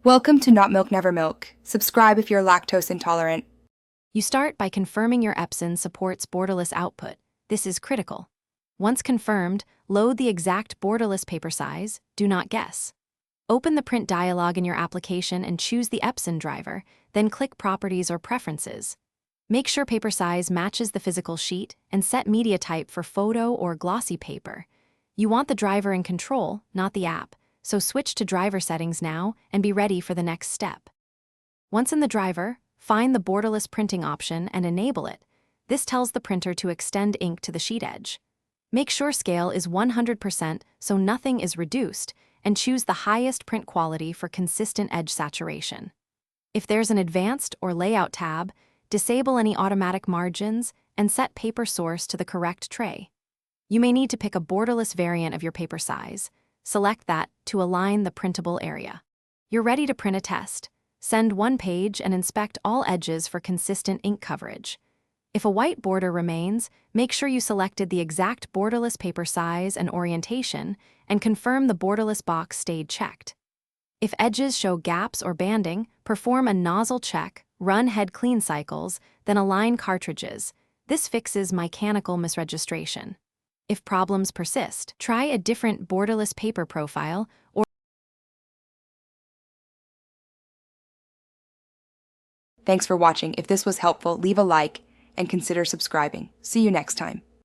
Welcome to Not Milk Never Milk. Subscribe if you're lactose intolerant. You start by confirming your Epson supports borderless output. This is critical. Once confirmed, load the exact borderless paper size. Do not guess. Open the print dialog in your application and choose the Epson driver, then click Properties or Preferences. Make sure paper size matches the physical sheet and set media type for photo or glossy paper. You want the driver in control, not the app, so switch to driver settings now and be ready for the next step. Once in the driver, find the borderless printing option and enable it. This tells the printer to extend ink to the sheet edge. Make sure scale is 100% so nothing is reduced, and choose the highest print quality for consistent edge saturation. If there's an Advanced or Layout tab, disable any automatic margins and set paper source to the correct tray. You may need to pick a borderless variant of your paper size. Select that to align the printable area. You're ready to print a test. Send one page and inspect all edges for consistent ink coverage. If a white border remains, make sure you selected the exact borderless paper size and orientation and confirm the borderless box stayed checked. If edges show gaps or banding, perform a nozzle check, run head clean cycles, then align cartridges. This fixes mechanical misregistration. If problems persist, try a different borderless paper profile or Thanks for watching. If this was helpful, leave a like and consider subscribing. See you next time.